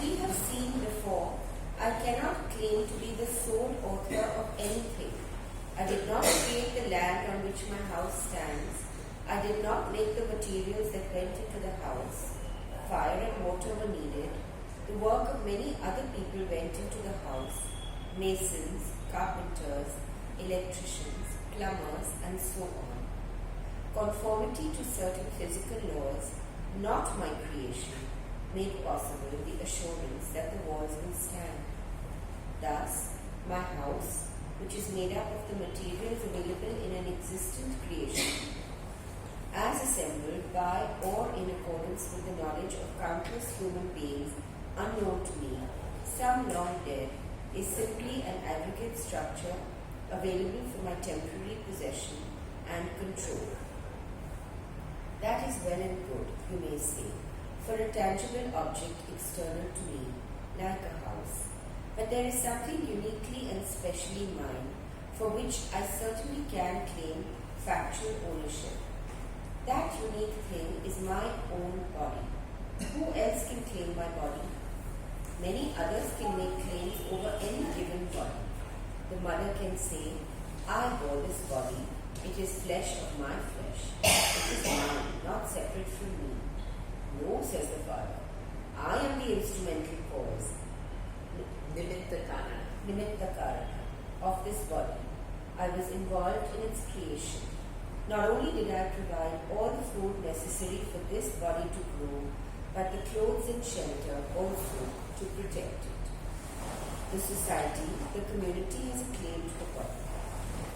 we have seen before, I cannot claim to be the sole author of anything. I did not create the land on which my house stands. I did not make the materials that went into the house. Fire and water were needed. The work of many other people went into the house. Masons, carpenters, electricians, plumbers, and so on. Conformity to certain physical laws, not my creation, made possible the assurance that the walls will stand. Thus, my house, which is made up of the materials available in an existent creation, as assembled by or in accordance with the knowledge of countless human beings unknown to me, some long dead, is simply an aggregate structure available for my temporary possession and control. That is well and good, you may say, for a tangible object external to me, like a house. But there is something uniquely and specially mine, for which I certainly can claim factual ownership. That unique thing is my own body. Who else can claim my body? Many others can make claims over any given body. The mother can say, I bore this body, it is flesh of my flesh. It is mine, not separate from me. No, says the father. I am the instrumental cause, Nimitta Karana, of this body. I was involved in its creation. Not only did I provide all the food necessary for this body to grow, but the clothes and shelter also to protect it. The society, the community has a claim to the body.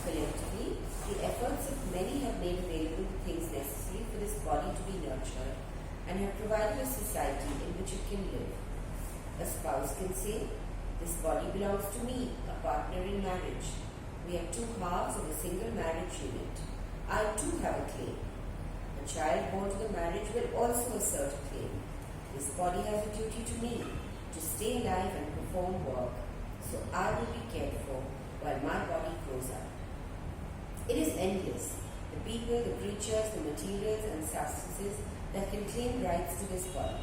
Collectively, the efforts of many have made available the things necessary for this body to be nurtured and have provided a society in which it can live. A spouse can say, this body belongs to me, a partner in marriage. We are two halves of a single marriage unit. I too have a claim. A child born to the marriage will also assert a claim. This body has a duty to me, to stay alive and perform work, so I will be cared for while my body grows up. It is endless, the people, the creatures, the materials and substances that can claim rights to this body.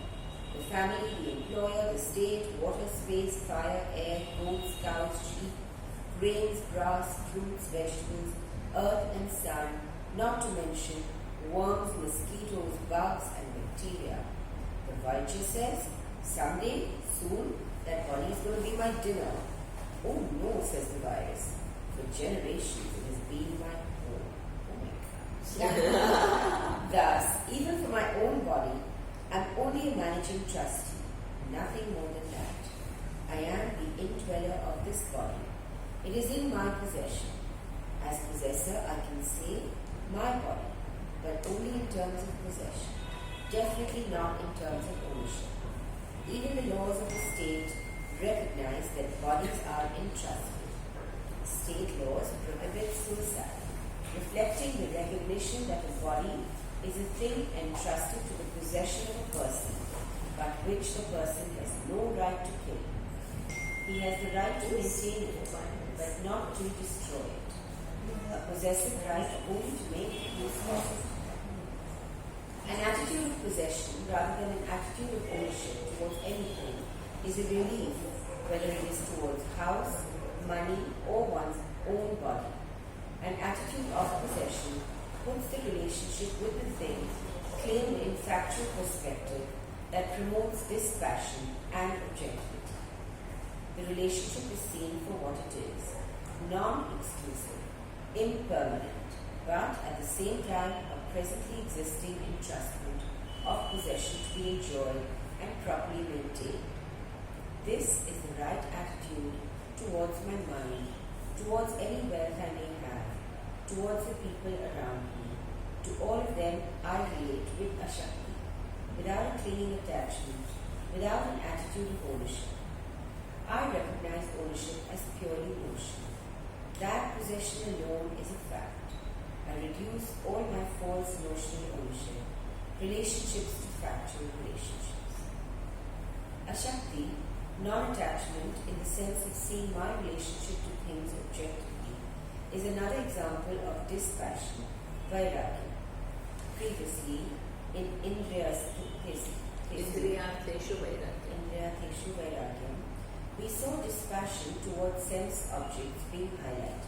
The family, the employer, the state, water, space, fire, air, goats, cows, sheep, grains, grass, fruits, vegetables, earth and sun, not to mention worms, mosquitoes, bugs and bacteria. The vulture says, someday, soon, that body is going to be my dinner. Oh no, says the virus. For generations it has been my home. Oh my God. Thus, even for my own body, I am only a managing trustee, nothing more than that. I am the indweller of this body. It is in my possession. As possessor, I can say my body, but only in terms of possession, definitely not in terms of ownership. Even the laws of the state recognize that bodies are entrusted. State laws prohibit suicide, reflecting the recognition that a body is a thing entrusted to the possession of a person, but which the person has no right to kill. He has the right to maintain it, but not to destroy it. A possessive right only to make use of it. An attitude of possession rather than an attitude of ownership towards anything is a relief, whether it is towards house, money, or one's own body. An attitude of possession puts the relationship with the thing claimed in factual perspective that promotes dispassion and objectivity. The relationship is seen for what it is, non-exclusive, impermanent, but at the same time a presently existing entrustment of possession to be enjoyed and properly maintained. This is the right attitude towards my mind, towards any wealth I may have, towards the people around me. To all of them I relate with a Shakti, without a clinging attachment, without an attitude of ownership. I recognize ownership as purely notion. That possession alone is a fact. I reduce all my false notional ownership, relationships to factual relationships. A Shakti, non-attachment in the sense of seeing my relationship to things objectively, is another example of dispassion, vairagya. Previously, in Indriya Klesha Vairagya. Saneshnu Vairagyam, we saw dispassion towards sense objects being highlighted.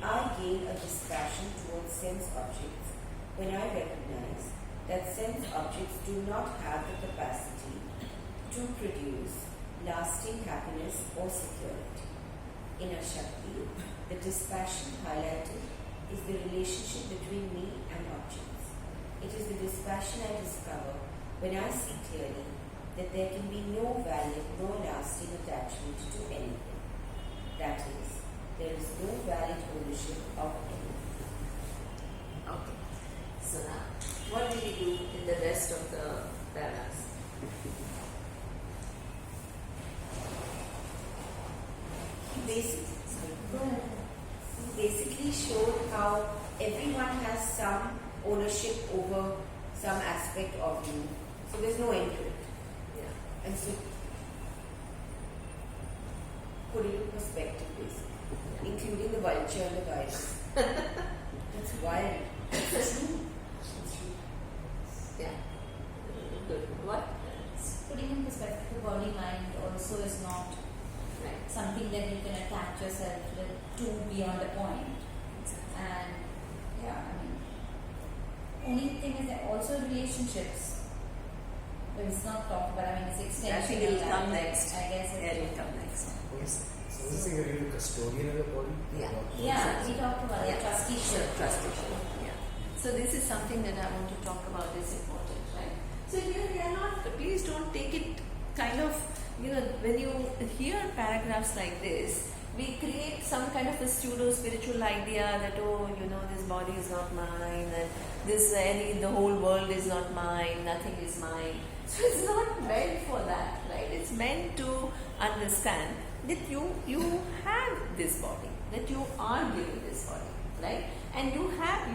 I gain a dispassion towards sense objects when I recognize that sense objects do not have the capacity to produce lasting happiness or security. In a Shakti, the dispassion highlighted is the relationship between me and objects. It is the dispassion I discover when I see clearly that there can be no valid, no lasting attachment to anything. That is, there is no valid ownership of anything. Okay. So now, what did he do in the rest of the paras? He basically showed how everyone has some ownership over some aspect of you. So there's no end to it. Yeah. And so put it in perspective basically, including the vulture and the virus. That's wild. It's true. Yeah. Good. What? Putting in perspective, the body mind also is not something that you can attach yourself to beyond a point. And yeah, I mean, only thing is that also relationships, but it's not talked about. I mean, it's extension. I think it will come next. I guess It will come next. Yes. So this is a real custodian of the body? Yeah. Yeah, we talked about Yeah. the trusteeship. Trusteeship. Yeah. So this is something that I want to talk about. Is important, right? So here we are not. Please don't take it kind of. When you hear paragraphs like this, we create some kind of a pseudo spiritual idea that this body is not mine, and the whole world is not mine, nothing is mine. So it's not meant for that, right? It's meant to understand that you have this body, that you are given this body, right? And you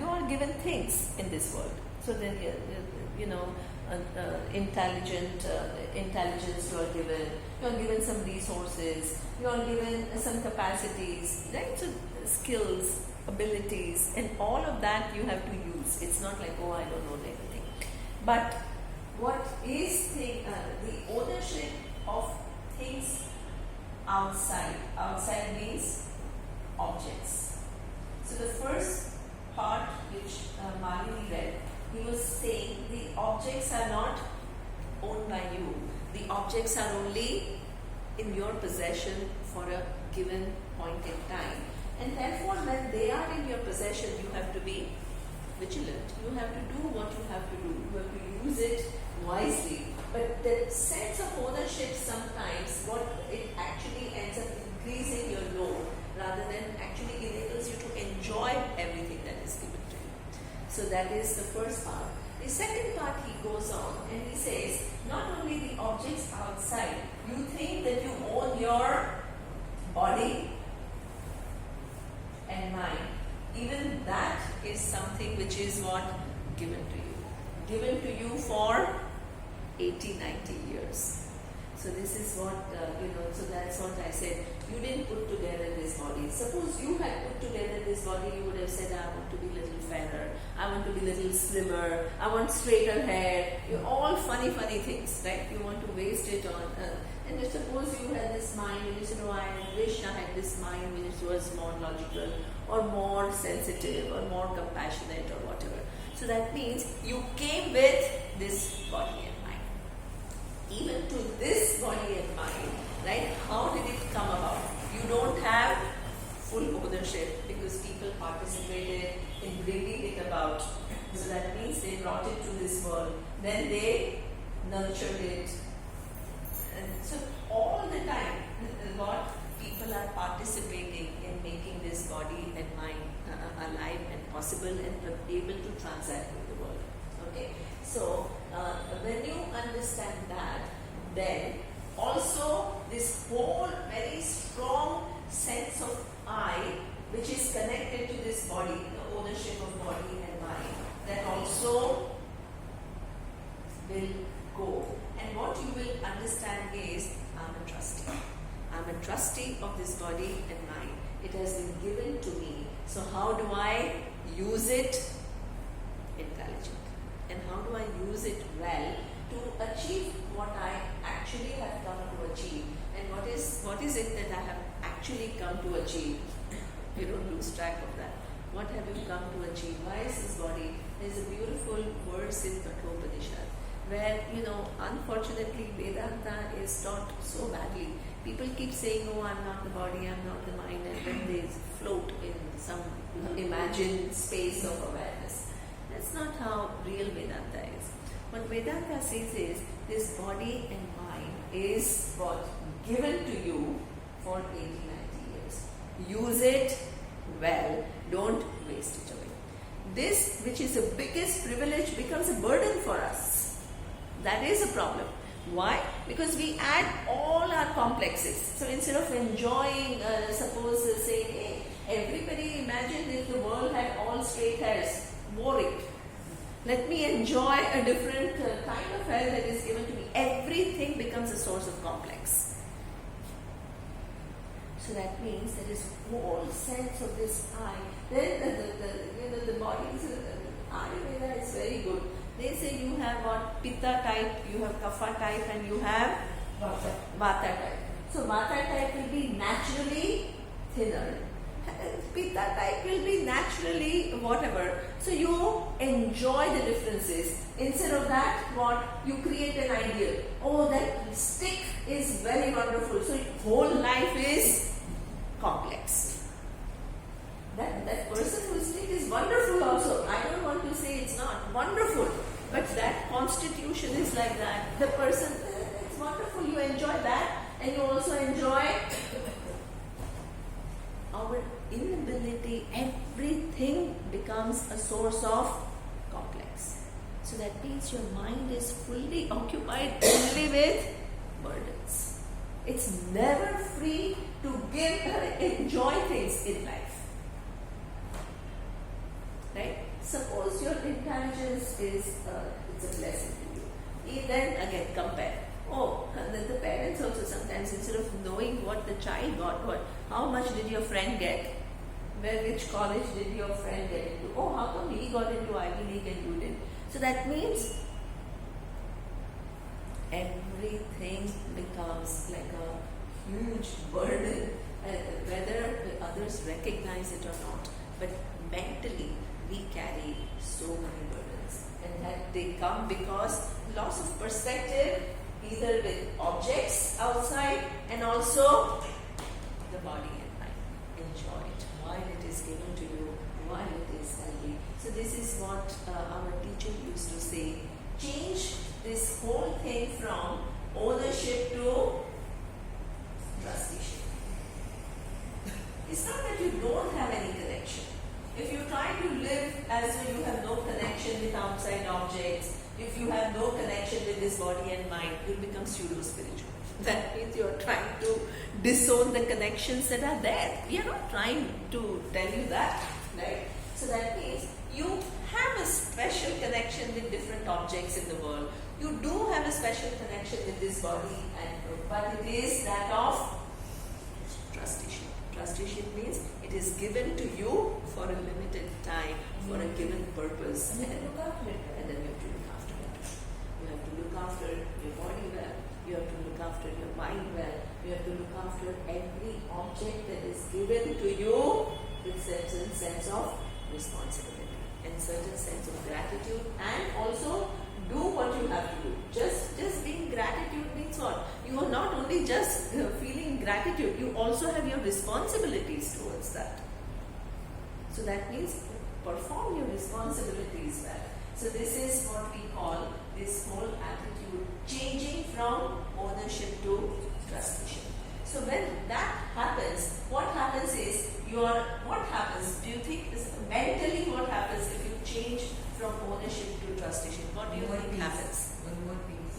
are given things in this world. So then intelligence you are given some resources, you are given some capacities, right? So skills, abilities, and all of that you have to use. It's not like, oh, I don't know everything. But what is the ownership of things outside? Outside means objects. So the first part which Malini read, he was saying the objects are not owned by you. The objects are only in your possession for a given point in time. And therefore, when they are in your possession, you have to be vigilant. You have to do what you have to do. You have to use it wisely. But the sense of ownership sometimes, what it actually ends up increasing your load rather than actually enables you to enjoy everything that is given to you. So that is the first part. The second part, he goes on and he says, not only the objects outside, you think that you own your body and mind. Even that is something which is what? Given to you. Given to you for 80, 90 years. So this is what, so that's what I said. You didn't put together this body. Suppose you had put together this body, you would have said, I want to be a little fairer, I want to be a little slimmer, I want straighter hair. All funny things, right? You want to waste it on. And suppose you had this mind and you said, oh, I wish I had this mind which was more logical or more sensitive or more compassionate or whatever. So that means you came with this body and mind. Even to this body and mind, right? How did it come about? You don't have full ownership because people participated in bringing it about. So that means they brought it to this world. Then they nurtured it. And so all the time, what people are participating in making this body and mind alive and possible and able to transact with the world. Okay? So when you understand that, then also this whole very strong sense of I, which is connected to this body, the ownership of body and mind, that also will go. And what you will understand is, I'm a trustee. I'm a trustee of this body and mind. It has been given to me. So how do I use it? Intelligent. And how do I use it well to achieve what I actually have come what is it that I have actually come to achieve? You don't lose track of that. What have you come to achieve? Why is this body? There's a beautiful verse in Kathopanishad where, unfortunately Vedanta is taught so badly. People keep saying, oh, I'm not the body, I'm not the mind, and then they float in some imagined space of awareness. That's not how real Vedanta is. What Vedanta says is, this body and mind is what? Given to you for 80, 90 years. Use it well. Don't waste it away. This, which is the biggest privilege, becomes a burden for us. That is a problem. Why? Because we add all our complexes. So instead of enjoying, suppose saying, hey, everybody imagine if the world had all straight hairs, boring. Let me enjoy a different kind of hair that is given to me. Everything becomes a source of complex. So that means there is whole sense of this I. Then the body is Ayurveda is very good. They say you have what? Pitta type, you have Kapha type, and you have Vata type. So Vata type will be naturally thinner. Pitta type will be naturally whatever. So you enjoy the differences. Instead of that, what? You create an ideal. Oh, that stick is very wonderful. So whole life is complex. That person whose stick is wonderful also. I don't want to say it's not wonderful. But that constitution is like that. The person, it's wonderful. You enjoy that, and you also enjoy our inability. Everything becomes a source of complex. So that means your mind is fully occupied only with burdens. It's never free to give and enjoy things in life. Right? Suppose your intelligence is it's a blessing to you. Then again compare. Oh, and then the parents also sometimes, instead of knowing what the child got, how much did your friend get? Which college did your friend get into? Oh, how come he got into Ivy League and you didn't? So that means everything becomes like a huge burden, whether others recognize it or not. But mentally, we carry so many burdens, and that they come because loss of perspective, either with objects outside and also the body and mind. Enjoy it while it is given to you, while it is healthy. So this is what our teacher used to say. Change this whole thing from ownership to trusteeship. It's not that you don't have any connection. If you try to live as though you have no connection with outside objects, if you have no connection with this body and mind, you become pseudo-spiritual. That means you are trying to disown the connections that are there. We are not trying to tell you that, right? So that means you have a special connection with different objects in the world. You do have a special connection with this body, but it is that of trusteeship. Trusteeship means it is given to you for a limited time, for a given purpose. And then look after it. And then you have to look after it. You have to look after your body well. You have to look after your mind well. You have to look after every object that is given to you with certain sense of responsibility and certain sense of gratitude, and also do what you have to do. Just being gratitude means what? You are not only just feeling gratitude, you also have your responsibilities towards that. So that means perform your responsibilities well. So this is what we call this whole attitude changing from ownership to trusteeship. So when that happens, what happens is what happens? Do you think mentally what happens if you change from ownership to trusteeship? What do you think happens?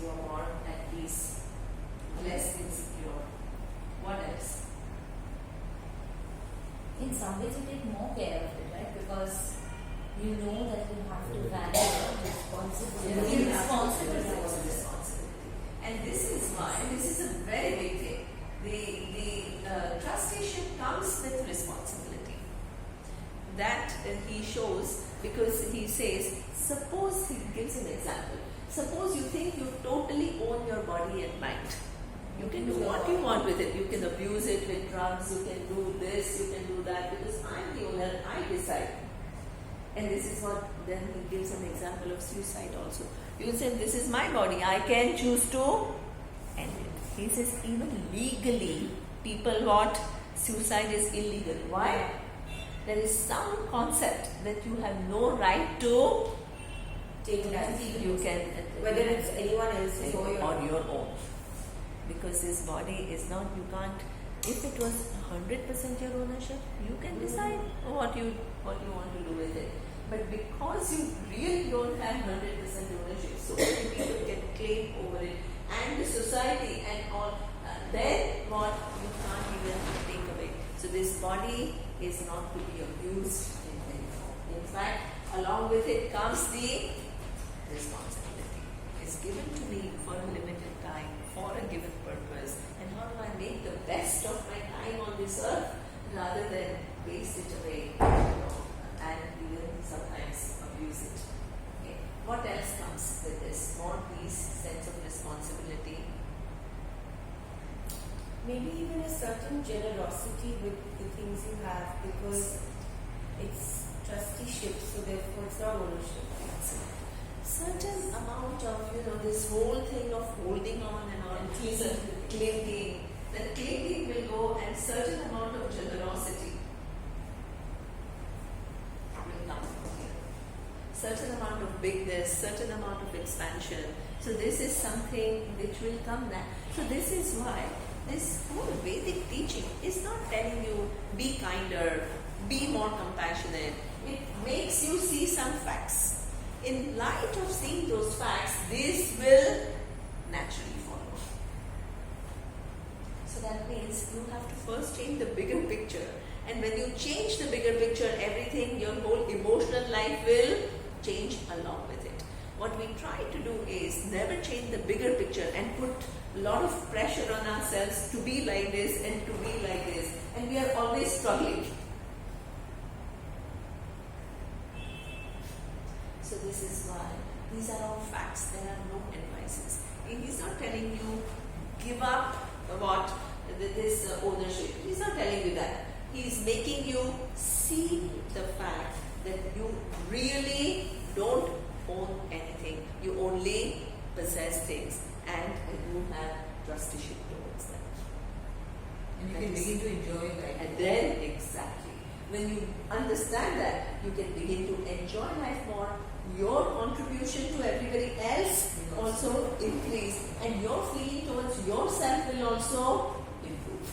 You are more at peace, less insecure. What else? In some ways, you take more care of it, right? Because you know that you have to value responsibility. You're responsible for responsibility. And this is why, this is a very big thing. The trusteeship comes with responsibility. That he shows, because he says, suppose, he gives an example. Suppose you think you totally own your body and mind. You can can do what you want with it. You can abuse it with drugs, you can do this, you can do that, because I'm the owner, I decide. And this is what, then he gives an example of suicide also. You can say, this is my body, I can choose to end it. He says, even legally, people what? Suicide is illegal. Why? There is some concept that you have no right to Take life. you can Whether it's anyone else's or your own. Because this body is not, you can't, if it was 100% your ownership, you can decide what you want to do with it. But because you really don't have 100% ownership, so many people can claim over it, and the society and all, then what you can't even take away. So this body is not to be abused in any form. In fact, along with it comes the responsibility. It's given to me for a limited time, for a given purpose, and how do I make the best of my time on this earth rather than waste it away, and even sometimes abuse it. Okay. What else comes with this? More peace, sense of responsibility. maybe even a certain generosity with the things you have, because it's trusteeship, so therefore it's not ownership. Certain amount of, this whole thing of holding on and on, clinging, that clinging will go, and certain amount of generosity will come from here. Certain amount of bigness, certain amount of expansion. So this is something which will come back. So this is why this whole Vedic teaching is not telling you be kinder, be more compassionate. It makes you see some facts. In light of seeing those facts, this will naturally follow. So that means you have to first change the bigger picture. And when you change the bigger picture, everything, your whole emotional life will change along with it. What we try to do is never change the bigger picture and put a lot of pressure on ourselves to be like this and to be like this. And we are always struggling. So this is why these are all facts. There are no advices. He's not telling you give up what this ownership. He's not telling you that. He's making you see the fact that you really don't own anything. You only possess things, and you have trusteeship towards them. And you can begin to enjoy life. And then, exactly, when you understand that, you can begin to enjoy life more. Your contribution to everybody else also increase, and your feeling towards yourself will also improve.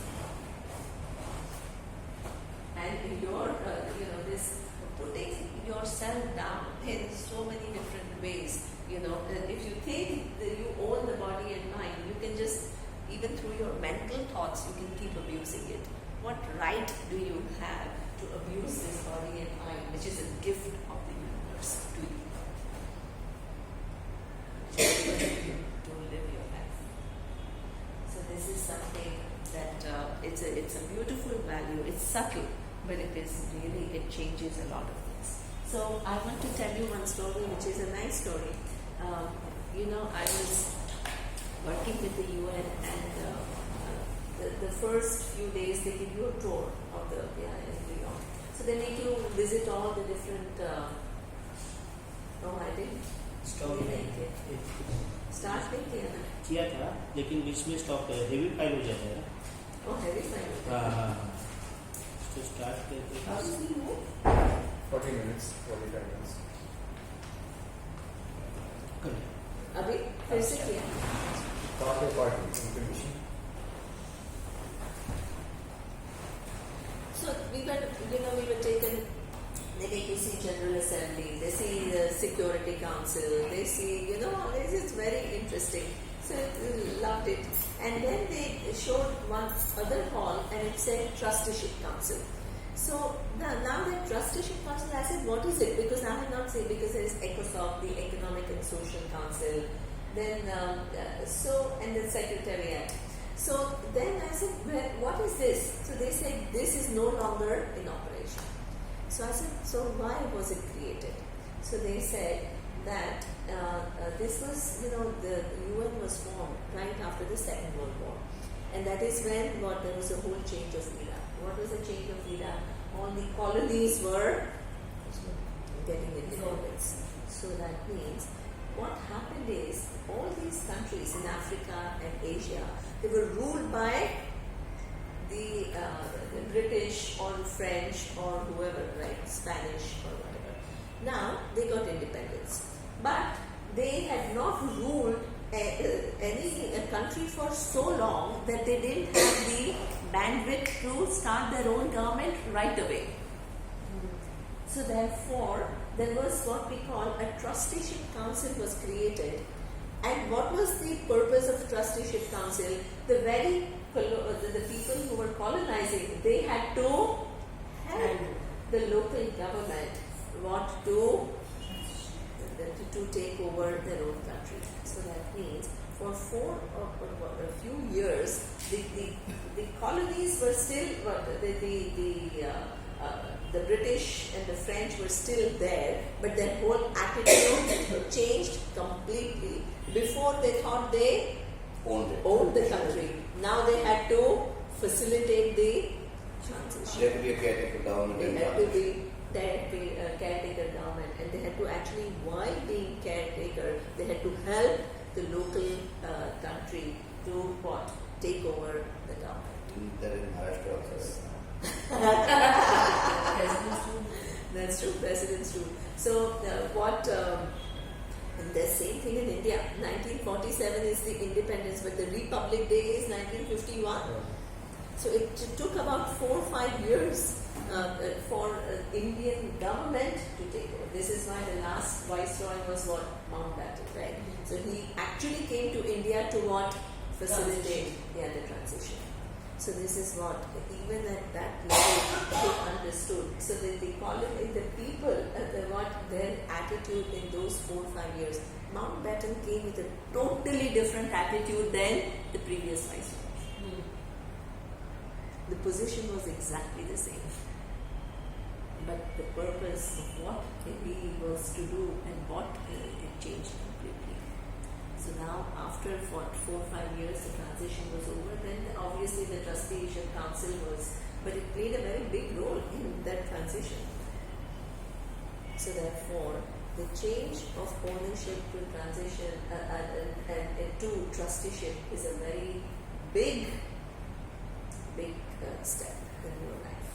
And your, this putting yourself down in so many different ways. If you think that you own the body and mind, you can just, even through your mental thoughts, you can keep abusing it. What right do you have to abuse this body and mind, which is a gift of the universe to you? To live your life. So this is something that it's a beautiful value. It's subtle, but it changes a lot of things. So I want to tell you one story, which is a nice story. I was working with the UN, and the first few days they give you a tour of the New York. So they make you visit all the different. I didn't. Start नहीं किया था, लेकिन बीच में stop कर, heavy file हो जाता है ना। Heavy file. हाँ। तो स्टार्ट करते। 40 minutes, 45 minutes. अभी फिर से किया। Party information. So we were taken. They make you see General Assembly, they see the Security Council, they see, this is very interesting. So I loved it. And then they showed one other hall, and it said Trusteeship Council. So now that Trusteeship Council, I said, what is it? Because I have not seen, because there is ECOSOC, the Economic and Social Council, then and the Secretariat. So then I said, what is this? So they said, this is no longer in operation. So I said, so why was it created? So they said that this was, the UN was formed right after the Second World War. And that is when there was a whole change of era. What was the change of era? All the colonies were getting independence. So that means what happened is all these countries in Africa and Asia, they were ruled by the British or the French or whoever, right? Spanish or whatever. Now they got independence, but they had not ruled any country for so long that they didn't have the bandwidth to start their own government right away. So therefore, there was what we call a trusteeship council was created. And what was the purpose of trusteeship council? The very the people who were colonizing, they had to help the local government to take over their own country. So that means for a few years, the colonies were still the British and the French were still there, but their whole attitude changed completely. Before they thought they owned the country. Now they had to facilitate the transition. There to be a caretaker government. They had to be caretaker government, and they had to actually, while being caretaker, they had to help the local country to take over the government. That in Maharashtra also. Presidents too. That's true, presidents too. So the same thing in India. 1947 is the independence, but the Republic Day is 1951. So it took about 4 or 5 years for Indian government to take over. This is why the last viceroy was Mountbatten, right? So he actually came to India to facilitate the transition. So this is what, even at that level, they understood. So that the people, their attitude in those 4 or 5 years, Mountbatten came with a totally different attitude than the previous viceroy. The position was exactly the same. But the purpose of what he was to do and it changed completely. So now, after 4 or 5 years, the transition was over. Then obviously the trusteeship council but it played a very big role in that transition. So therefore, the change of ownership to transition and to trusteeship is a very big step in your life.